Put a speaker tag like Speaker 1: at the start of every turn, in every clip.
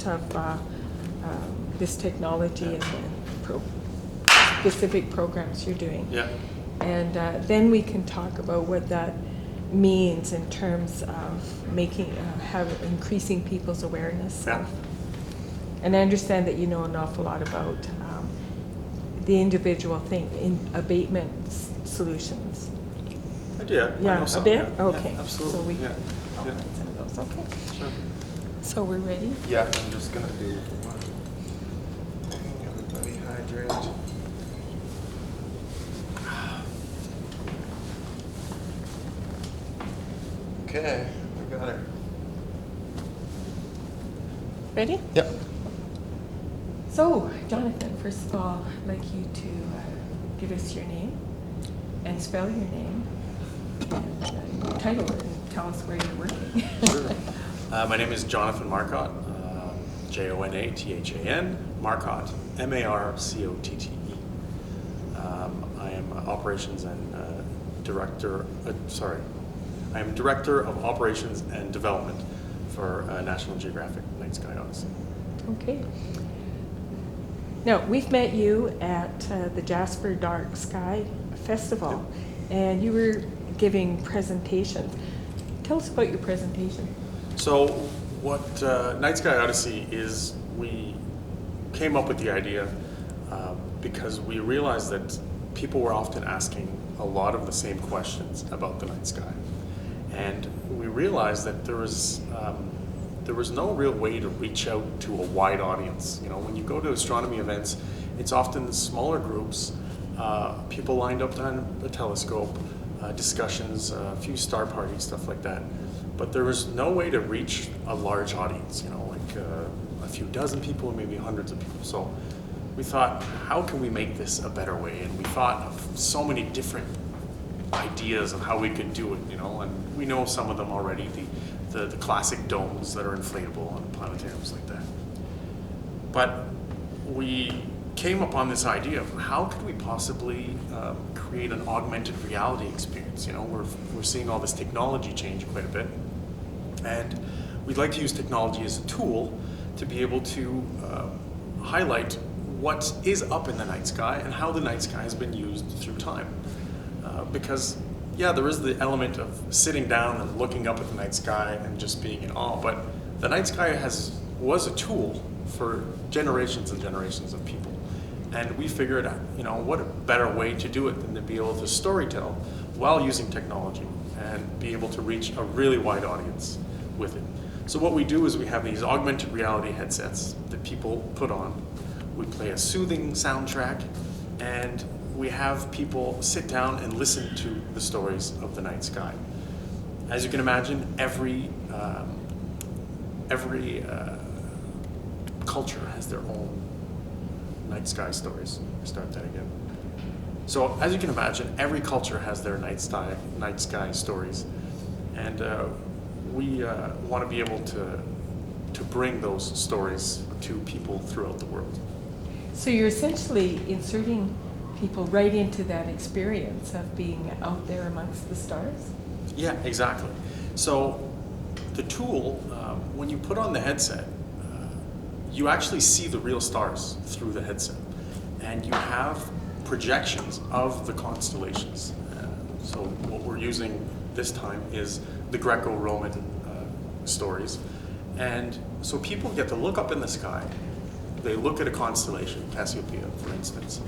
Speaker 1: of this technology and specific programs you're doing.
Speaker 2: Yeah.
Speaker 1: And then we can talk about what that means in terms of making, increasing people's awareness.
Speaker 2: Yeah.
Speaker 1: And I understand that you know an awful lot about the individual thing in abatement solutions.
Speaker 2: I do. I
Speaker 1: Yeah,
Speaker 2: know
Speaker 1: a
Speaker 2: some,
Speaker 1: bit?
Speaker 2: yeah.
Speaker 1: Okay.
Speaker 2: Yeah, absolutely.
Speaker 1: So we
Speaker 2: yeah.
Speaker 1: can
Speaker 2: Yeah.
Speaker 1: some of those. Okay.
Speaker 2: Sure.
Speaker 1: So we're ready?
Speaker 2: Yeah, I'm just gonna do one. Everybody hydrate. Okay, we got her.
Speaker 1: Ready?
Speaker 2: Yep.
Speaker 1: So, Jonathan, first of all, I'd like you to give us your name and spell your name and your title and tell us where you're working.
Speaker 2: Sure. My name is Jonathan Marcotte, Jonathan, Marcotte, Marcotte. I am operations and director, I am director of operations and development for National Geographic Night Sky Odyssey.
Speaker 1: Okay. Now, we've met you at the Jasper Dark Sky Festival, and you were giving presentations. Tell us about your presentation.
Speaker 2: So what Night Sky Odyssey is, we came up with the idea because we realized that people were often asking a lot of the same questions about the night sky. And we realized that there was no real way to reach out to a wide audience. You know, when you go to astronomy events, it's often smaller groups, people lined up on a telescope, discussions, a few star parties, stuff like that. But there was no way to reach a large audience, you know, like a few dozen people, maybe hundreds of people. So we thought, how can we make this a better way? And we thought of so many different ideas of how we could do it, you know, and we know some of them already, the classic domes that are inflatable and planetariums like that. But we came upon this idea of how could we possibly create an augmented reality experience. You know, we're seeing all this technology change quite a bit, and we'd like to use technology as a tool to be able to highlight what is up in the night sky and how the night sky has been used through time. Because, yeah, there is the element of sitting down and looking up at the night sky and just being in awe, but the night sky was a tool for generations and generations of people. And we figured out, you know, what a better way to do it than to be able to storytell while using technology and be able to reach a really wide audience with it. So what we do is we have these augmented reality headsets that people put on. We play a soothing soundtrack, and we have people sit down and listen to the stories of the night sky. As you can imagine, every culture has their own night sky stories. Start that again. So as you can imagine, every culture has their night sky stories, and we want to be able to bring those stories to people throughout the world.
Speaker 1: So you're essentially inserting people right into that experience of being out there amongst the stars?
Speaker 2: Yeah, exactly. So the tool, when you put on the headset, you actually see the real stars through the headset, and you have projections of the constellations. So what we're using this time is the Greco-Roman stories, and so people get to look up in the sky. They look at a constellation, Cassiopeia, for instance,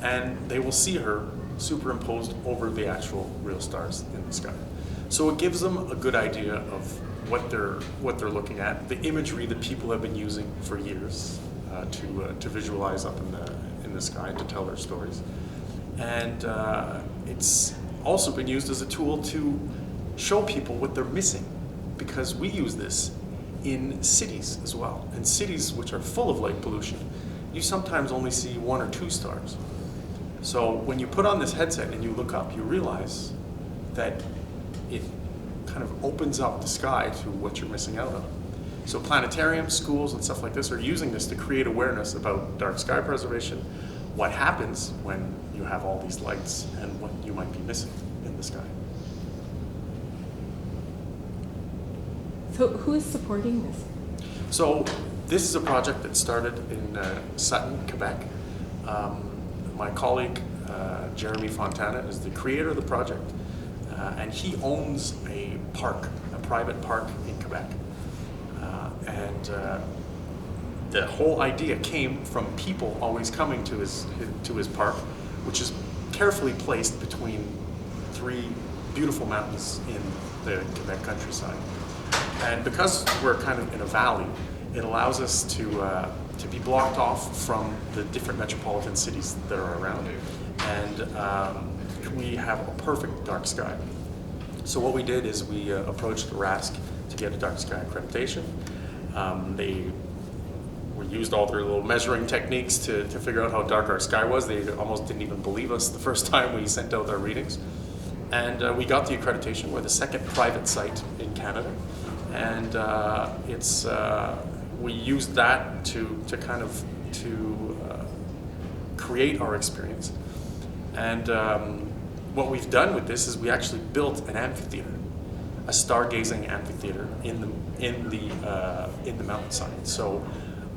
Speaker 2: and they will see her superimposed over the actual real stars in the sky. So it gives them a good idea of what they're looking at, the imagery that people have been using for years to visualize up in the sky to tell their stories, and it's also been used as a tool to show people what they're missing, because we use this in cities as well. In cities which are full of light pollution, you sometimes only see one or two stars. So when you put on this headset and you look up, you realize that it kind of opens up the sky to what you're missing out on. So planetariums, schools, and stuff like this are using this to create awareness about dark sky preservation, what happens when you have all these lights, and what you might be missing in the sky.
Speaker 1: So who is supporting this?
Speaker 2: So This is a project that started in Sutton, Quebec. My colleague, Jeremy Fontana, is the creator of the project, and he owns a park, a private park in Quebec. The whole idea came from people always coming to his park, which is carefully placed between three beautiful mountains in the Quebec countryside. And because we're kind of in a valley, it allows us to be blocked off from the different metropolitan cities that are around. And we have a perfect dark sky. So what we did is we approached RASC to get a dark sky accreditation. We used all their little measuring techniques to figure out how dark our sky was. They almost didn't even believe us the first time we sent out our readings. And we got the accreditation. We're the second private site in Canada. And we used that to create our experience. And what we've done with this is we actually built an amphitheater, a stargazing amphitheater in the mountainside. So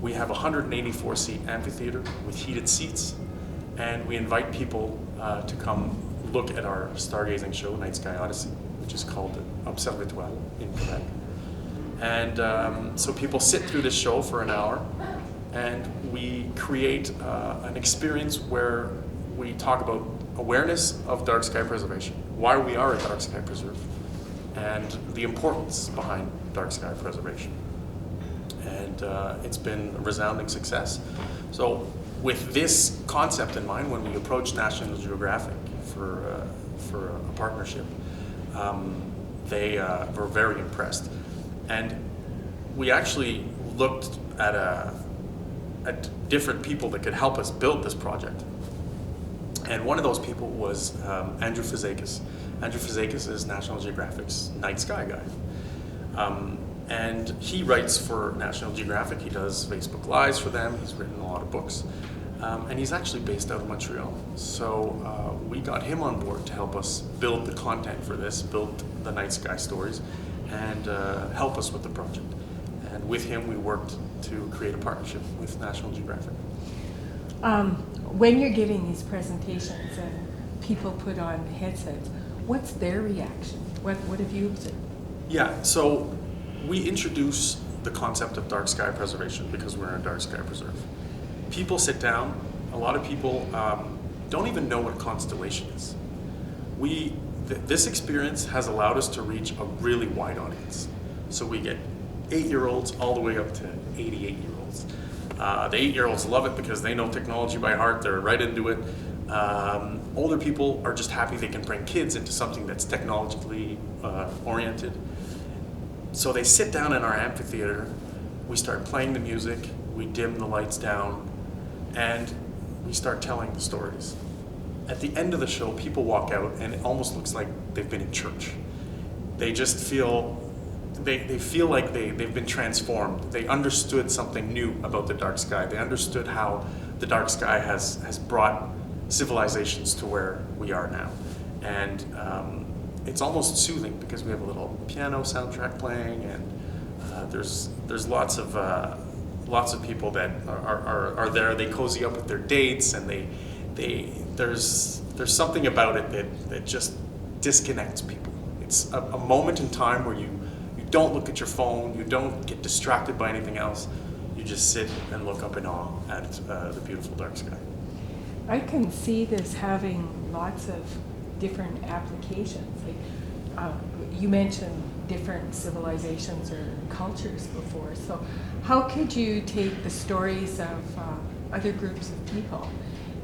Speaker 2: we have a 184-seat amphitheater with heated seats, and we invite people to come look at our stargazing show, Night Sky Odyssey, which is called Observatoire in Quebec. And so people sit through this show for an hour, and we create an experience where we talk about awareness of dark sky preservation, why we are a dark sky preserve, and the importance behind dark sky preservation. And it's been a resounding success. So with this concept in mind, when we approached National Geographic for a partnership, they were very impressed. And we actually looked at different people that could help us build this project. And one of those people was Andrew Fazakis. Andrew Fazakis is National Geographic's night sky guy. And he writes for National Geographic. He does Facebook Lives for them. He's written a lot of books. And he's actually based out of Montreal. So we got him on board to help us build the content for this, build the night sky stories, and help us with the project. And with him, we worked to create a partnership with National Geographic.
Speaker 1: When you're giving these presentations and people put on headsets, what's their reaction? What have you observed?
Speaker 2: Yeah, so we introduce the concept of dark sky preservation because we're in a dark sky preserve. People sit down, a lot of people don't even know what a constellation is. This experience has allowed us to reach a really wide audience. So we get 8-year-olds all the way up to 88-year-olds. The 8-year-olds love it because they know technology by heart, they're right into it. Older people are just happy they can bring kids into something that's technologically oriented. So they sit down in our amphitheater, we start playing the music, we dim the lights down, and we start telling the stories. At the end of the show, people walk out and it almost looks like they've been in church. They just feel, they feel like they've been transformed. They understood something new about the dark sky. They understood how the dark sky has brought civilizations to where we are now. And it's almost soothing because we have a little piano soundtrack playing, and there's lots of people that are there. They cozy up with their dates, and there's something about it that just disconnects people. It's a moment in time where you don't look at your phone, you don't get distracted by anything else. You just sit and look up in awe at the beautiful dark sky.
Speaker 1: I can see this having lots of different applications. Like you mentioned different civilizations or cultures before. So how could you take the stories of other groups of people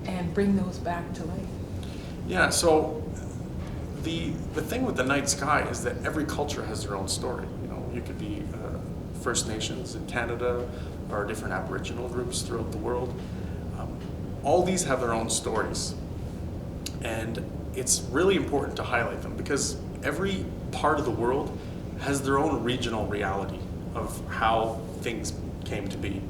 Speaker 1: and bring those back to life? Yeah,
Speaker 2: so the thing with the night sky is that every culture has their own story. You know, you could be First Nations in Canada or different Aboriginal groups throughout the world. All these have their own stories. And it's really important to highlight them because every part of the world has their own regional reality of how things came to be.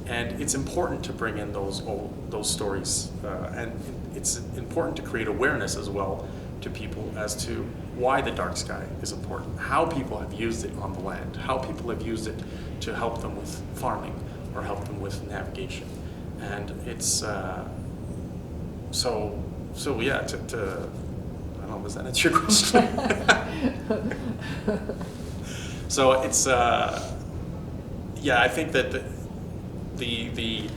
Speaker 2: And it's important to bring in those stories. And it's important to create awareness as well to people as to why the dark sky is important, how people have used it on the land, how people have used it to help them with farming, with navigation. And it's so yeah. To I don't know, was that answer your question? So it's yeah. I think that the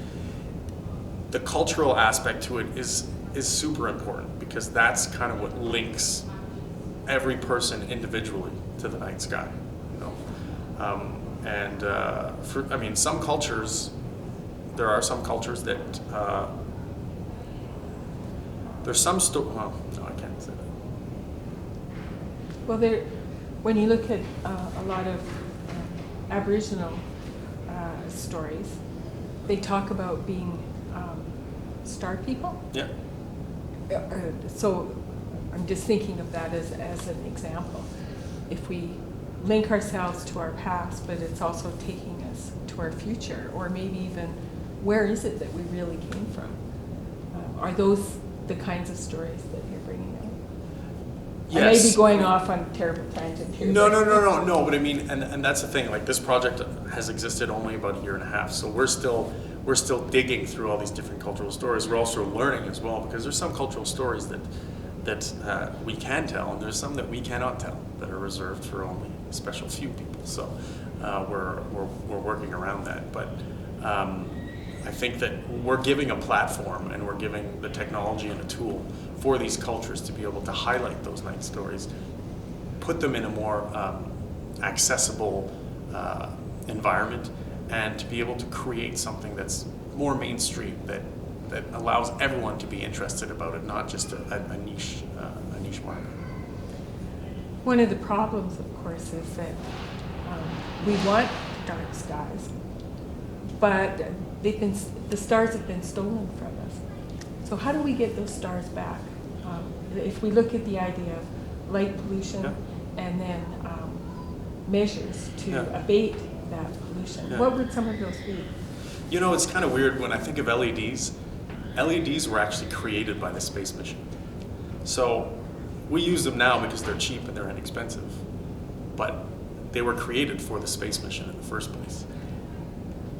Speaker 2: cultural aspect to it is super important, because that's kind of what links every person individually to the night sky, you know. I mean, some cultures, there are some cultures that there's some well, no, I can't say that.
Speaker 1: Well, when you look at a lot of Aboriginal stories, they talk about being star people.
Speaker 2: Yeah.
Speaker 1: So I'm just thinking of that as an example. If we link ourselves to our past, but it's also taking us to our future, or maybe even where is it that we really came from? Are those the kinds of stories that you're bringing out?
Speaker 2: Yes.
Speaker 1: I may be going off on a terrible tangent here.
Speaker 2: No. But I mean, and that's the thing. Like, this project has existed only about a year and a half, so we're still digging through all these different cultural stories. We're also learning as well, because there's some cultural stories that we can tell, and there's some that we cannot tell, that are reserved for only a special few people. So we're working around that. But I think that we're giving a platform, and we're giving the technology and a tool for these cultures to be able to highlight those night stories, put them in a more accessible environment, and to be able to create something that's more mainstream, that allows everyone to be interested about it, not just a niche market.
Speaker 1: One of the problems, of course, is that we want dark skies, but the stars have been stolen from us. So how do we get those stars back? If we look at the idea of light pollution,
Speaker 2: Yeah.
Speaker 1: and then measures to
Speaker 2: Yeah.
Speaker 1: abate that pollution,
Speaker 2: Yeah.
Speaker 1: what would some of those be?
Speaker 2: You know, it's kind of weird when I think of LEDs. LEDs were actually created by the space mission. So we use them now because they're cheap and they're inexpensive, but they were created for the space mission in the first place.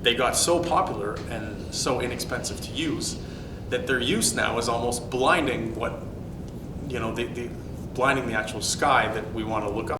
Speaker 2: They got so popular and so inexpensive to use that their use now is almost blinding blinding the actual sky that we want to look up